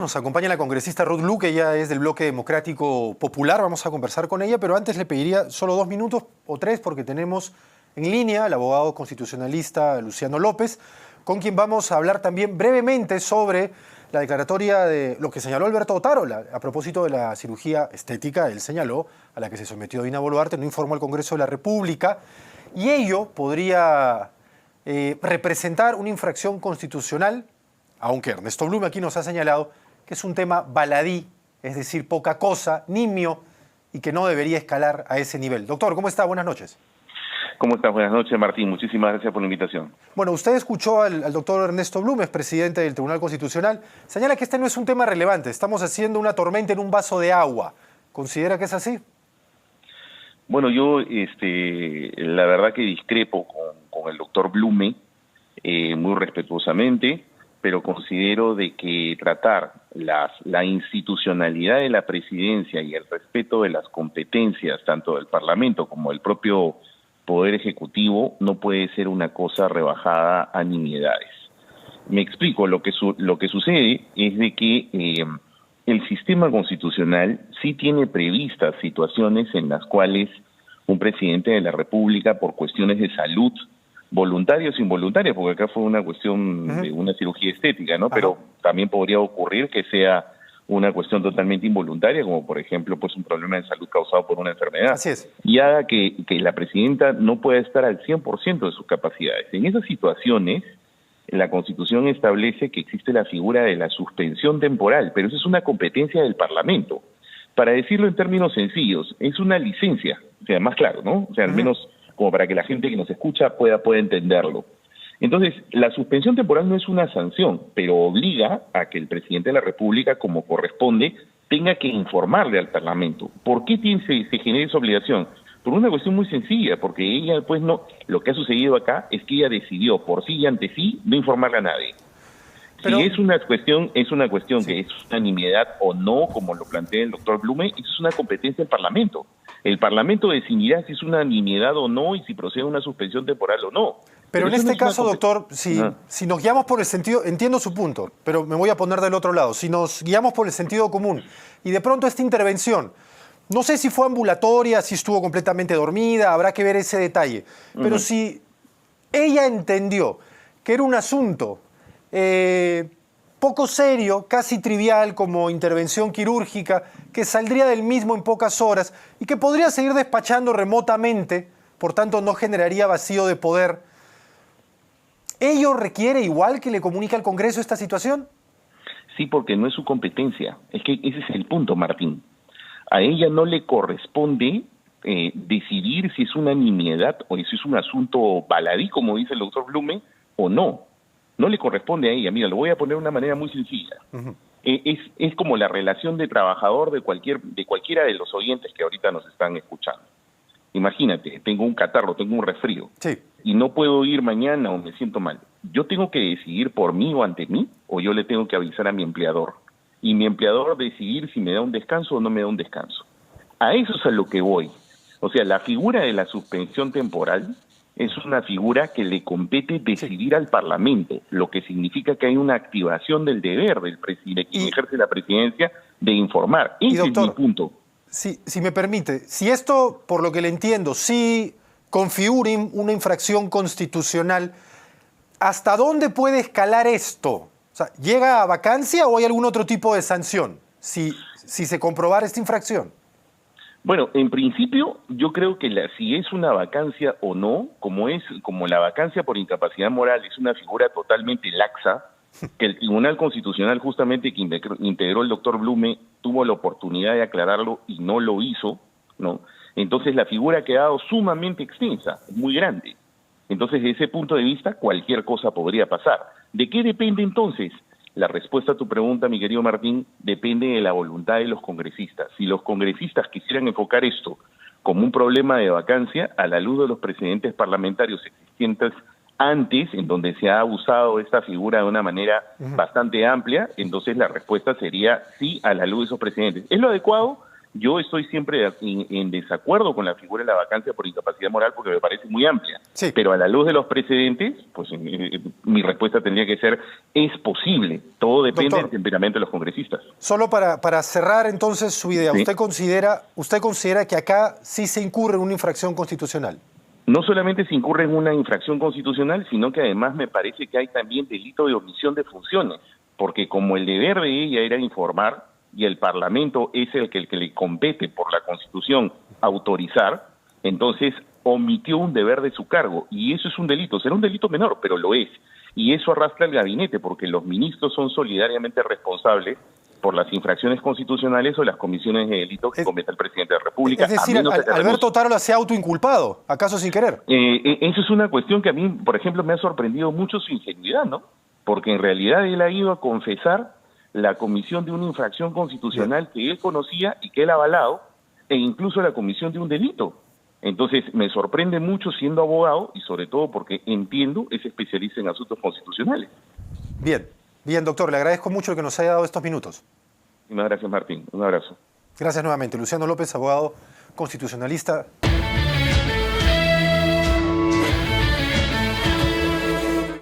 Nos acompaña la congresista Ruth Luque, ella es del Bloque Democrático Popular, vamos a conversar con ella, pero antes le pediría solo 2 minutos o 3 porque tenemos en línea al abogado constitucionalista Luciano López, con quien vamos a hablar también brevemente sobre la declaratoria de lo que señaló Alberto Otárola a propósito de la cirugía estética. Él señaló a la que se sometió Dina Boluarte, no informó al Congreso de la República, y ello podría representar una infracción constitucional, aunque Ernesto Blume aquí nos ha señalado que es un tema baladí, es decir, poca cosa, nimio, y que no debería escalar a ese nivel. Doctor, ¿cómo está? Buenas noches. ¿Cómo estás? Buenas noches, Martín. Muchísimas gracias por la invitación. Bueno, usted escuchó al doctor Ernesto Blume, es presidente del Tribunal Constitucional. Señala que este no es un tema relevante, estamos haciendo una tormenta en un vaso de agua. ¿Considera que es así? Bueno, yo la verdad que discrepo con el doctor Blume, muy respetuosamente, pero considero de que tratar la institucionalidad de la presidencia y el respeto de las competencias tanto del Parlamento como del propio Poder Ejecutivo no puede ser una cosa rebajada a nimiedades. Me explico, lo que sucede es de que el sistema constitucional sí tiene previstas situaciones en las cuales un presidente de la República, por cuestiones de salud, voluntarias o involuntarias, porque acá fue una cuestión de una cirugía estética, ¿no? Pero también podría ocurrir que sea una cuestión totalmente involuntaria, como por ejemplo pues un problema de salud causado por una enfermedad. Así es. Y haga que la presidenta no pueda estar al 100% de sus capacidades. En esas situaciones, la Constitución establece que existe la figura de la suspensión temporal, pero eso es una competencia del Parlamento. Para decirlo en términos sencillos, es una licencia, o sea, más claro, ¿no? O sea, al menos como para que la gente que nos escucha pueda entenderlo. Entonces, la suspensión temporal no es una sanción, pero obliga a que el presidente de la República, como corresponde, tenga que informarle al Parlamento. ¿Por qué se genera esa obligación? Por una cuestión muy sencilla, porque ella, pues no, lo que ha sucedido acá es que ella decidió por sí y ante sí no informarle a nadie. Pero, si es una cuestión sí, que es una nimiedad o no, como lo plantea el doctor Blume, eso es una competencia del Parlamento. El Parlamento decidirá si es una nimiedad o no y si procede a una suspensión temporal o no. Pero en este caso, doctor, si nos guiamos por el sentido, entiendo su punto, pero me voy a poner del otro lado, si nos guiamos por el sentido común y de pronto esta intervención, no sé si fue ambulatoria, si estuvo completamente dormida, habrá que ver ese detalle, pero si ella entendió que era un asunto poco serio, casi trivial como intervención quirúrgica, que saldría del mismo en pocas horas y que podría seguir despachando remotamente, por tanto no generaría vacío de poder, ¿ello requiere igual que le comunique al Congreso esta situación? Sí, porque no es su competencia. Es que ese es el punto, Martín. A ella no le corresponde decidir si es una nimiedad o si es un asunto baladí, como dice el doctor Blume, o no. No le corresponde a ella. Mira, lo voy a poner de una manera muy sencilla. Es como la relación de trabajador de cualquiera de los oyentes que ahorita nos están escuchando. Imagínate, tengo un catarro, tengo un resfrío, y no puedo ir mañana o me siento mal. ¿Yo tengo que decidir por mí o ante mí, o yo le tengo que avisar a mi empleador? Y mi empleador decidir si me da un descanso o no me da un descanso. A eso es a lo que voy. O sea, la figura de la suspensión temporal es una figura que le compete decidir al Parlamento, lo que significa que hay una activación del deber del presidente, quien ejerce la presidencia, de informar. Ese es mi punto. Si me permite, si esto, por lo que le entiendo, sí configura una infracción constitucional, ¿hasta dónde puede escalar esto? O sea, ¿llega a vacancia o hay algún otro tipo de sanción si se comprobara esta infracción? Bueno, en principio yo creo que si es una vacancia o no, como la vacancia por incapacidad moral es una figura totalmente laxa, que el Tribunal Constitucional, justamente que integró el doctor Blume, tuvo la oportunidad de aclararlo y no lo hizo, ¿no? Entonces la figura ha quedado sumamente extensa, muy grande. Entonces, desde ese punto de vista, cualquier cosa podría pasar. ¿De qué depende entonces? La respuesta a tu pregunta, mi querido Martín, depende de la voluntad de los congresistas. Si los congresistas quisieran enfocar esto como un problema de vacancia, a la luz de los precedentes parlamentarios existentes antes, en donde se ha abusado de esta figura de una manera bastante amplia, entonces la respuesta sería sí a la luz de esos precedentes. ¿Es lo adecuado? Yo estoy siempre en desacuerdo con la figura de la vacancia por incapacidad moral porque me parece muy amplia. Sí. Pero a la luz de los precedentes, pues mi respuesta tendría que ser, es posible. Todo depende Doctor, del temperamento de los congresistas. solo para cerrar entonces su idea, Sí. ¿usted considera que acá sí se incurre en una infracción constitucional? No solamente se incurre en una infracción constitucional, sino que además me parece que hay también delito de omisión de funciones, porque como el deber de ella era informar, y el Parlamento es el que le compete por la Constitución autorizar, entonces omitió un deber de su cargo, y eso es un delito. Será un delito menor, pero lo es. Y eso arrastra al gabinete, porque los ministros son solidariamente responsables por las infracciones constitucionales o las comisiones de delito que cometa el presidente de la República. Es decir, a menos que Alberto Tarola se ha autoinculpado, ¿acaso sin querer? Eso es una cuestión que a mí, por ejemplo, me ha sorprendido mucho su ingenuidad, ¿no? Porque en realidad él ha ido a confesar la comisión de una infracción constitucional que él conocía y que él ha avalado, e incluso la comisión de un delito. Entonces, me sorprende mucho siendo abogado y sobre todo porque entiendo, es especialista en asuntos constitucionales. Bien, doctor, le agradezco mucho el que nos haya dado estos minutos. Muchas gracias, Martín. Un abrazo. Gracias nuevamente. Luciano López, abogado constitucionalista.